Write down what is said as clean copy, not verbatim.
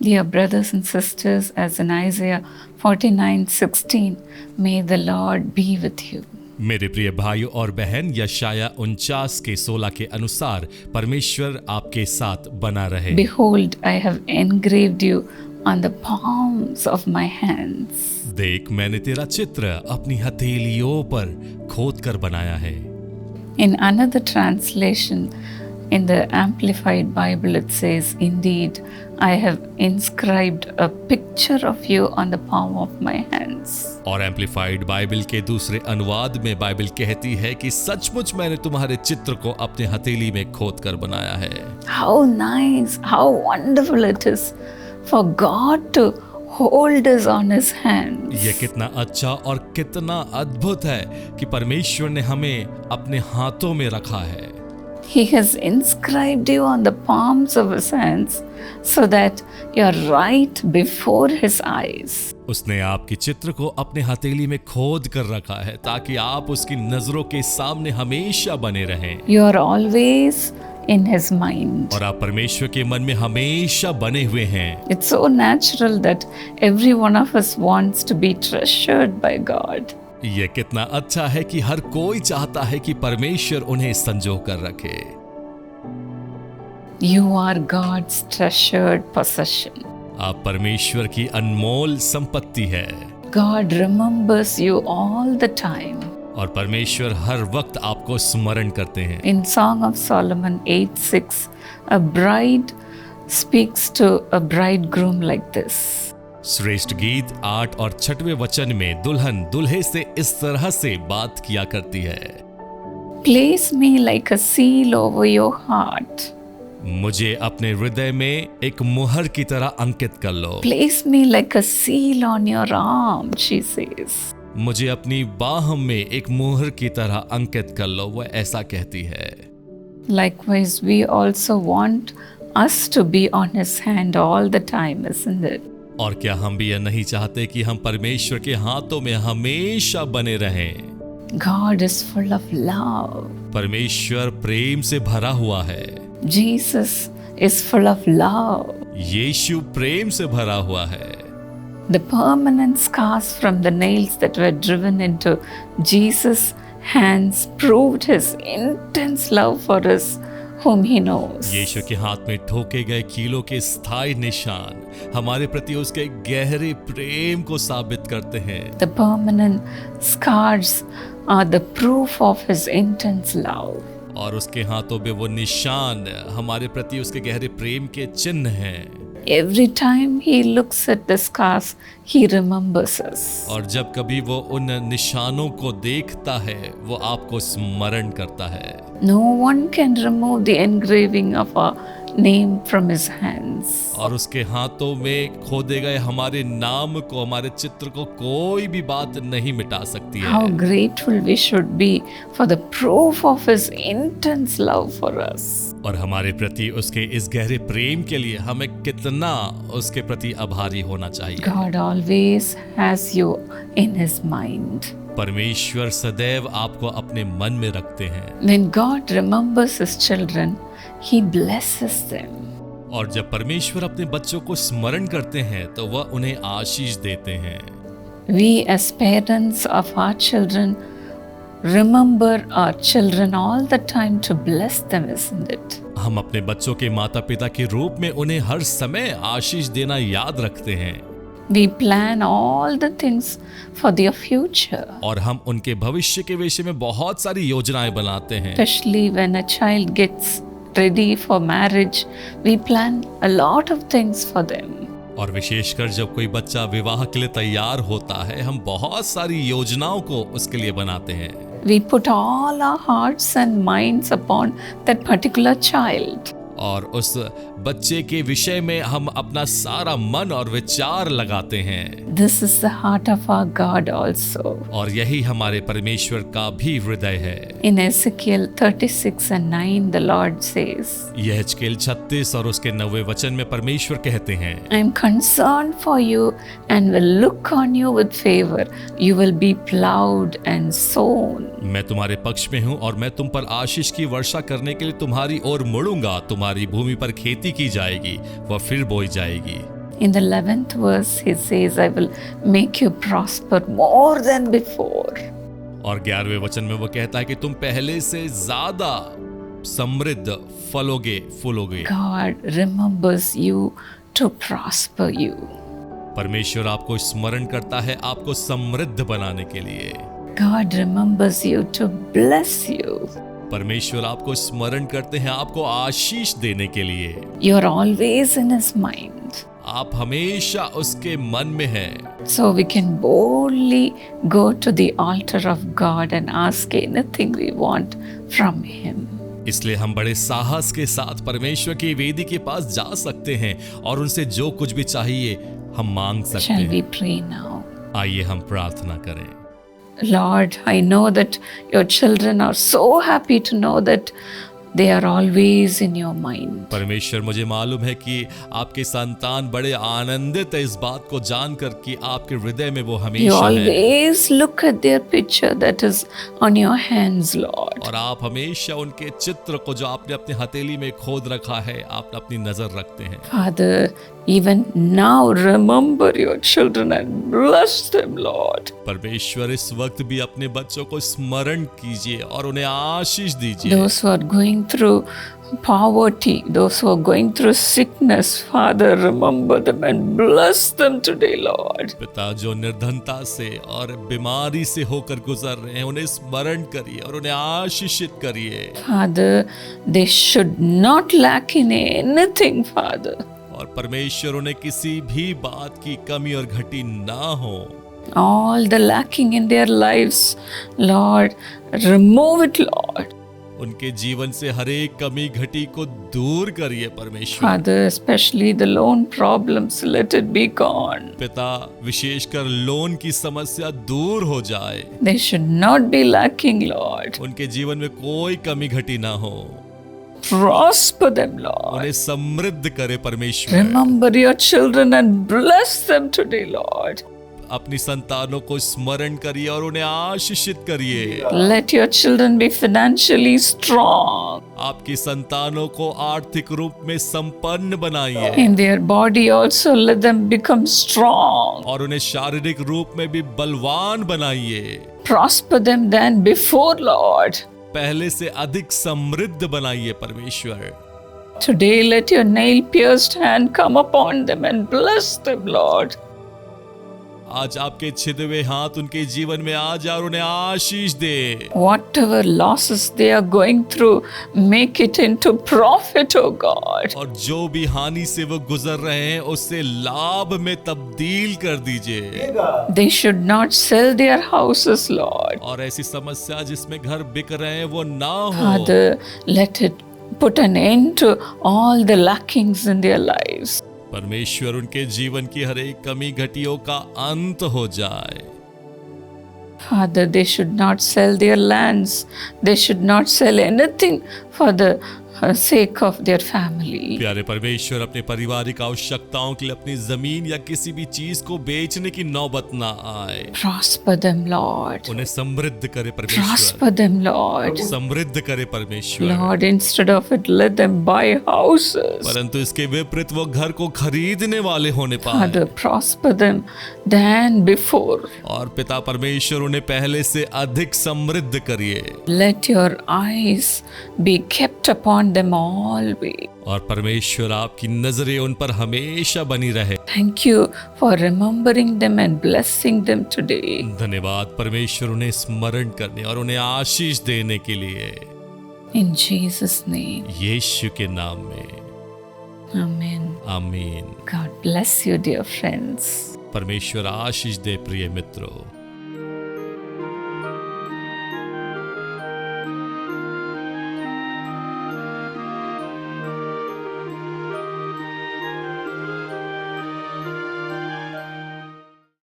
Dear brothers and sisters, as in Isaiah 49:16, may the Lord be with you. मेरे प्रिय भाइयों और बहन, यशाया 49:16 के अनुसार परमेश्वर आपके साथ बना रहे। Behold, I have engraved you on the palms of my hands. देख, मैंने तेरा चित्र अपनी हथेलियों पर खोद कर बनाया है। In another translation, in the Amplified Bible, it says, Indeed, I have inscribed a picture of you on the palm of my hands. और एम्पलीफाइड बाइबल के दूसरे अनुवाद में बाइबल कहती है कि सचमुच मैंने तुम्हारे चित्र को अपने हथेली में खोद कर बनाया है। How nice, how wonderful it is for God to hold us on his hands. ये कितना अच्छा और कितना अद्भुत है कि परमेश्वर ने हमें अपने हाथों में रखा है। He has inscribed you on the palms of his hands so that you are right before his eyes. उसने आपके चित्र को अपने हथेली में खोद कर रखा है ताकि आप उसकी नजरों के सामने हमेशा बने रहें। You are always in his mind. और आप परमेश्वर के मन में हमेशा बने हुए हैं। It's so natural that every one of us wants to be treasured by God. ये कितना अच्छा है कि हर कोई चाहता है कि परमेश्वर उन्हें संजो कर रखे। You are God's treasured possession. आप परमेश्वर की अनमोल संपत्ति है। God remembers you all the time. और परमेश्वर हर वक्त आपको स्मरण करते हैं। In Song of Solomon 8:6, a bride speaks to a bridegroom like this. श्रेष्ठ गीत 8 और 6वें वचन में दुल्हन दूल्हे से इस तरह से बात किया करती है। Place me like a seal over your heart. मुझे अपने हृदय में एक मुहर की तरह अंकित कर लो। Place me like a seal on your arm, she says. मुझे अपनी बाह में एक मुहर की तरह अंकित कर लो, वह ऐसा कहती है। Likewise, we also want us to be on his hand all the time, isn't it? और क्या हम भी यह नहीं चाहते कि हम परमेश्वर के हाथों में हमेशा बने रहें? God is full of love. परमेश्वर प्रेम से भरा हुआ है। Jesus is full of love. यीशु प्रेम से भरा हुआ है। The permanent scars from the nails that were driven into Jesus' hands proved his intense love for us whom he knows. यीशु के हाथ में ठोके गए कीलों के स्थायी निशान हमारे प्रति उसके गहरे प्रेम को साबित करते हैं। The permanent scars are the proof of his intense love. और उसके हाथों में वो निशान हमारे प्रति उसके गहरे प्रेम के चिन्ह हैं। Every time he looks at the scars, he remembers us. और जब कभी वो उन निशानों को देखता है, वो आपको स्मरण करता है। No one can remove the engraving of our name from his hands. और उसके हाथों में खोदे गए हमारे नाम को, हमारे चित्र को कोई भी बात नहीं मिटा सकती है। How grateful we should be for the proof of his intense love for us. और हमारे प्रति उसके इस गहरे प्रेम के लिए हमें कितना उसके प्रति आभारी होना चाहिए। God always has you in his mind. परमेश्वर सदैव आपको अपने मन में रखते हैं। When God remembers his children, he blesses them. और जब परमेश्वर अपने बच्चों को स्मरण करते हैं तो वह उन्हें आशीष देते हैं। We as parents of our children remember our children all the time to bless them, isn't it? हम अपने बच्चों के माता पिता के रूप में उन्हें हर समय आशीष देना याद रखते हैं। We plan all the things for their future. और हम उनके भविष्य के विषय में बहुत सारी योजनाएं बनाते हैं। Especially when a child gets ready for marriage, we plan a lot of things for them. और विशेषकर जब कोई बच्चा विवाह के लिए तैयार होता है, हम बहुत सारी योजनाओं को उसके लिए बनाते हैं। We put all our hearts and minds upon that particular child. और उस बच्चे के विषय में हम अपना सारा मन और विचार लगाते हैं। This is the heart of our God also. और यही हमारे परमेश्वर का भी हृदय है। In Ezekiel 36:9, the Lord says, यहेजकेल 36 और उसके 9वें वचन में परमेश्वर कहते हैं, I am concerned for you and will look on you with favor. You will be plowed and sown. मैं तुम्हारे पक्ष में हूँ और मैं तुम पर आशीष की वर्षा करने के लिए तुम्हारी ओर मुड़ूंगा। तुम्हारी भूमि पर खेती की जाएगी, वह फिर बोई जाएगी। In the 11th verse, he says, I will make you prosper more than before. और 11वें वचन में वो कहता है कि तुम पहले से ज्यादा समृद्ध फूलोगे। God remembers you to prosper you. परमेश्वर आपको स्मरण करता है आपको समृद्ध बनाने के लिए। God remembers you to bless you. परमेश्वर आपको स्मरण करते हैं आपको आशीष देने के लिए। You are always in his mind. आप हमेशा उसके मन में हैं। So we can boldly go to the altar of God and ask anything we want from him. इसलिए हम बड़े साहस के साथ परमेश्वर की वेदी के पास जा सकते हैं और उनसे जो कुछ भी चाहिए हम मांग सकते Shall we हैं। pray now? आइए हम प्रार्थना करें। Lord, I know that your children are so happy to know that they are always in your mind. परमेश्वर, मुझे मालूम है कि आपके संतान बड़े आनंदित है इस बात को जानकर कि आपके हृदय में वो You हमेशा है always look at their picture that is on your hands, Lord. और आप हमेशा उनके चित्र को जो आपने अपनी हथेली में खोद रखा है आप अपनी नजर रखते हैं। Father, even now remember your children and bless them, Lord. परमेश्वर, इस वक्त भी अपने बच्चों को स्मरण कीजिए और उन्हें आशीष दीजिए। Those who are going through poverty, those who are going through sickness, Father, remember them and bless them today, Lord. पिता, जो निर्धनता से और बीमारी से होकर गुजर रहे हैं उन्हें स्मरण करिए और उन्हें आशीषित करिए। Father, they should not lack in anything, Father. और परमेश्वर, उन्हें किसी भी बात की कमी और घटी ना हो। All the lacking in their lives, Lord, remove it, Lord. उनके जीवन से हर एक कमी घटी को दूर करिए परमेश्वर। Father, especially the loan problems, let it be gone. पिता, विशेषकर लोन की समस्या दूर हो जाए। They should not be lacking, Lord. उनके जीवन में कोई कमी घटी ना हो। Prosper them, Lord. उन्हें समृद्ध करे परमेश्वर। Remember your children and bless them today, Lord. अपनी संतानों को स्मरण करिए और उन्हें आशीषित करिए। Let your children be financially strong. आपकी संतानों को आर्थिक रूप में संपन्न बनाइए In their body also let them become strong. और उन्हें शारीरिक रूप में भी बलवान बनाइए। Prosper them than before, Lord. पहले से अधिक समृद्ध बनाइए परमेश्वर। Today let your nail-pierced hand come upon them and bless them, Lord. आज आपके छिदे हुए हाथ उनके जीवन में आ जाए और उन्हें आशीष दे। Whatever losses they are going through, make it into profit, oh God. और जो भी हानि से वो गुजर रहे हैं उससे लाभ में तब्दील कर दीजिए। They should not sell their houses, Lord. और ऐसी समस्या जिसमें घर बिक रहे हैं वो ना हो। Father, let it put an end to all the lackings in their lives. परमेश्वर, उनके जीवन की हर एक कमी घटियों का अंत हो जाए। Father, they should not sell their lands. They should not sell anything for the sake of their family. प्यारे परमेश्वर, अपने पारिवारिक आवश्यकताओं के लिए अपनी जमीन या किसी भी चीज को बेचने की नौबत ना आए। Prosper them, Lord. उन्हें समृद्ध करे परमेश्वर। Prosper them, Lord. समृद्ध करे परमेश्वर। Lord, instead of it, let them buy houses. परंतु इसके विपरीत वो घर को खरीदने वाले होने पाए। Father, prosper them than before. और पिता परमेश्वर, उन्हें पहले से अधिक समृद्ध करिए। Let your eyes be kept upon them always. और परमेश्वर, आपकी नजरें उन पर हमेशा बनी रहे। Thank you for remembering them and blessing them today. धन्यवाद परमेश्वर, उन्हें स्मरण करने और उन्हें आशीष देने के लिए। In Jesus' name. यीशु के नाम में Amen. आमीन। God bless you, dear friends. परमेश्वर आशीष दे प्रिय मित्रों।